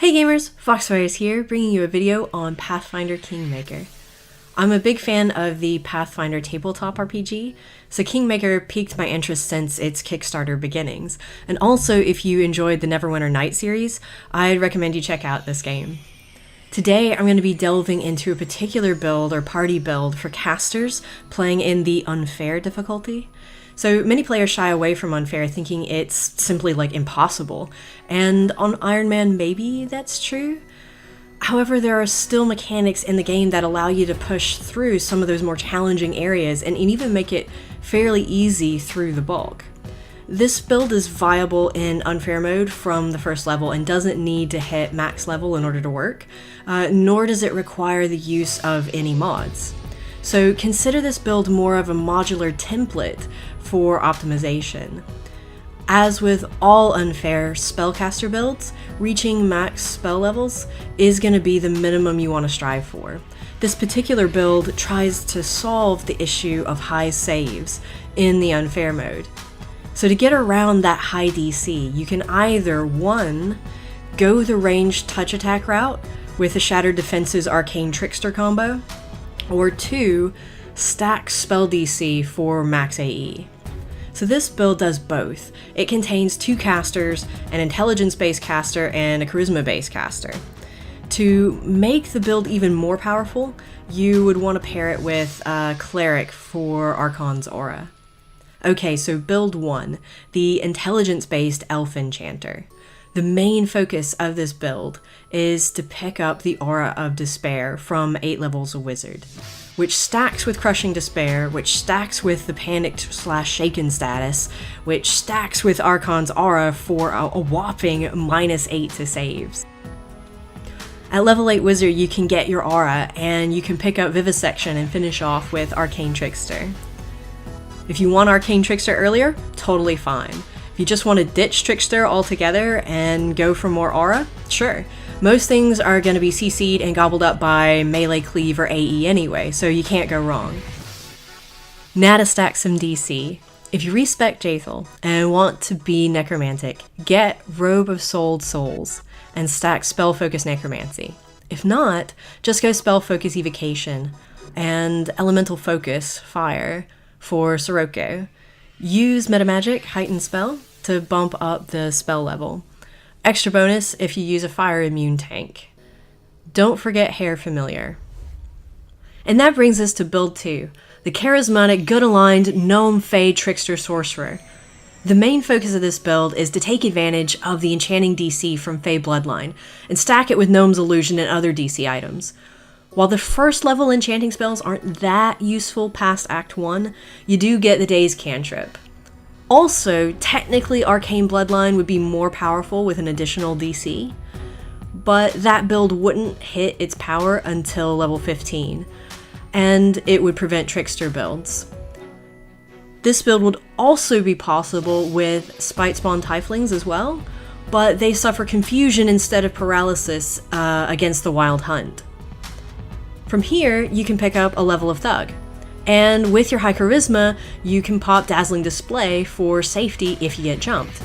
Hey gamers, Foxfires here, bringing you a video on Pathfinder Kingmaker. I'm a big fan of the Pathfinder tabletop RPG, so Kingmaker piqued my interest since its Kickstarter beginnings. And also, if you enjoyed the Neverwinter Night series, I'd recommend you check out this game. Today, I'm going to be delving into a particular build or party build for casters playing in the Unfair difficulty. So many players shy away from Unfair thinking it's simply like impossible, and on Iron Man maybe that's true. However, there are still mechanics in the game that allow you to push through some of those more challenging areas and even make it fairly easy through the bulk. This build is viable in Unfair mode from the first level and doesn't need to hit max level in order to work, nor does it require the use of any mods. So consider this build more of a modular template for optimization. As with all Unfair spellcaster builds, reaching max spell levels is going to be the minimum you want to strive for. This particular build tries to solve the issue of high saves in the Unfair mode. So to get around that high DC, you can either 1. Go the ranged touch attack route with the Shattered Defenses Arcane Trickster combo, or 2. Stack spell DC for max AE. So this build does both. It contains 2 casters, an intelligence-based caster and a charisma-based caster. To make the build even more powerful, you would want to pair it with a cleric for Arcane's aura. Okay, so build 1, the intelligence-based elf enchanter. The main focus of this build is to pick up the Aura of Despair from 8 levels of Wizard, which stacks with Crushing Despair, which stacks with the Panicked/Shaken status, which stacks with Arcane's Aura for a whopping -8 to saves. At level 8 Wizard, you can get your Aura, and you can pick up Vivisection and finish off with Arcane Trickster. If you want Arcane Trickster earlier, totally fine. If you just want to ditch Trickster altogether and go for more Aura, sure. Most things are going to be CC'd and gobbled up by Melee Cleave or AE anyway, so you can't go wrong. Now to stack some DC. If you respec Jaethal and want to be necromantic, get Robe of Souled Souls and stack Spell Focus Necromancy. If not, just go Spell Focus Evocation and Elemental Focus Fire for Sirocco. Use Metamagic Heighten Spell to bump up the spell level. Extra bonus if you use a fire immune tank. Don't forget Hair Familiar. And that brings us to build 2, the charismatic, good-aligned Gnome Fey Trickster Sorcerer. The main focus of this build is to take advantage of the enchanting DC from Fey Bloodline and stack it with Gnome's Illusion and other DC items. While the first level enchanting spells aren't that useful past Act 1, you do get the Daze Cantrip. Also, technically Arcane Bloodline would be more powerful with an additional DC, but that build wouldn't hit its power until level 15, and it would prevent Trickster builds. This build would also be possible with Spite Spawn Tieflings as well, but they suffer confusion instead of paralysis against the Wild Hunt. From here, you can pick up a level of Thug, and with your high charisma, you can pop Dazzling Display for safety if you get jumped,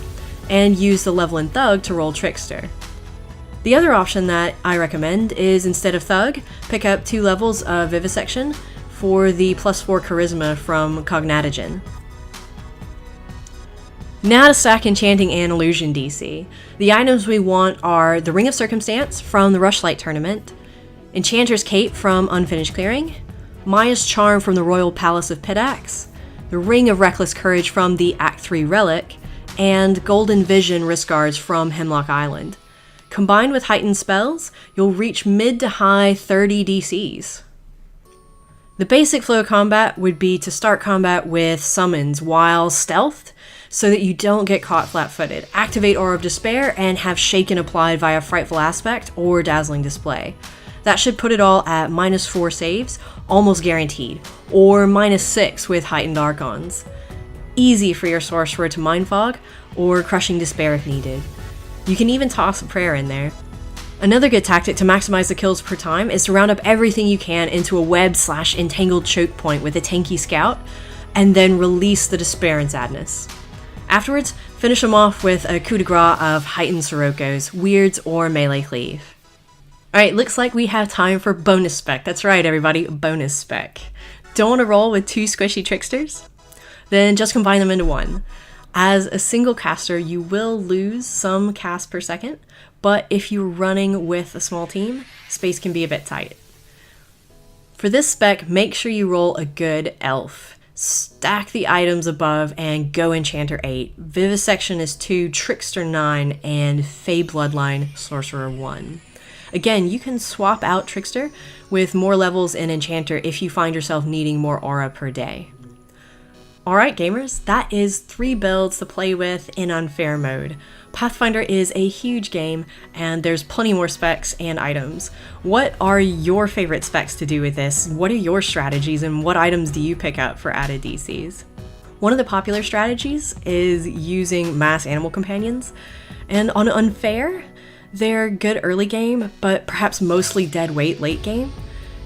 and use the level in Thug to roll Trickster. The other option that I recommend is, instead of Thug, pick up 2 levels of Vivisection for the +4 charisma from Cognatogen. Now to stack Enchanting and Illusion DC. The items we want are the Ring of Circumstance from the Rushlight Tournament, Enchanter's Cape from Unfinished Clearing, Maya's Charm from the Royal Palace of Pidax, the Ring of Reckless Courage from the Act 3 Relic, and Golden Vision Wrist Guards from Hemlock Island. Combined with Heightened Spells, you'll reach mid to high 30 DCs. The basic flow of combat would be to start combat with summons while stealthed, so that you don't get caught flat-footed. Activate Aura of Despair and have Shaken applied via Frightful Aspect or Dazzling Display. That should put it all at -4 saves, almost guaranteed, or -6 with Heightened Archons. Easy for your Sorcerer to Mind Fog, or Crushing Despair if needed. You can even toss a prayer in there. Another good tactic to maximize the kills per time is to round up everything you can into a web/entangled choke point with a tanky scout, and then release the Despair and Sadness. Afterwards, finish them off with a coup de grace of Heighten Siroccos, Weirds, or Melee Cleave. Alright, looks like we have time for bonus spec. That's right, everybody, bonus spec. Don't want to roll with 2 squishy tricksters? Then just combine them into one. As a single caster, you will lose some casts per second, but if you're running with a small team, space can be a bit tight. For this spec, make sure you roll a good elf. Stack the items above and go Enchanter 8. Vivisection is 2, Trickster 9, and Fey Bloodline Sorcerer 1. Again, you can swap out Trickster with more levels in Enchanter if you find yourself needing more aura per day. Alright gamers, that is 3 builds to play with in Unfair mode. Pathfinder is a huge game, and there's plenty more specs and items. What are your favorite specs to do with this? What are your strategies, and what items do you pick up for added DCs? One of the popular strategies is using mass animal companions, and on Unfair, they're good early game, but perhaps mostly dead weight late game.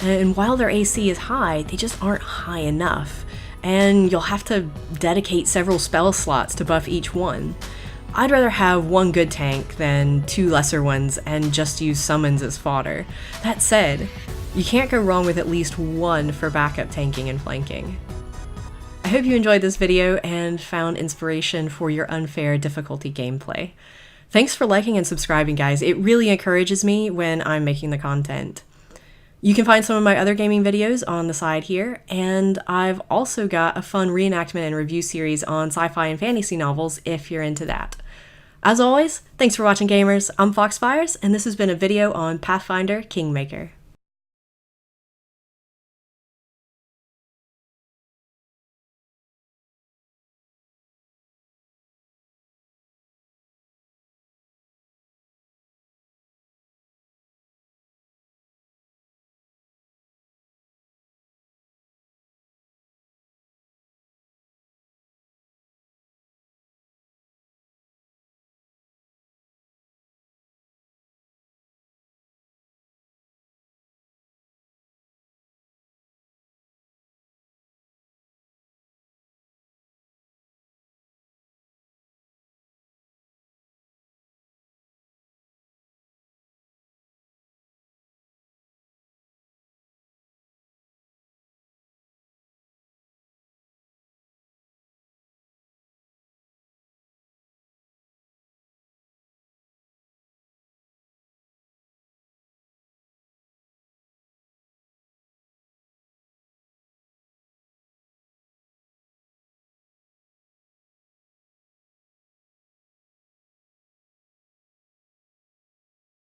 And while their AC is high, they just aren't high enough, and you'll have to dedicate several spell slots to buff each one. I'd rather have 1 good tank than 2 lesser ones and just use summons as fodder. That said, you can't go wrong with at least 1 for backup tanking and flanking. I hope you enjoyed this video and found inspiration for your Unfair difficulty gameplay. Thanks for liking and subscribing, guys. It really encourages me when I'm making the content. You can find some of my other gaming videos on the side here, and I've also got a fun reenactment and review series on sci-fi and fantasy novels if you're into that. As always, thanks for watching gamers, I'm Foxfires, and this has been a video on Pathfinder Kingmaker.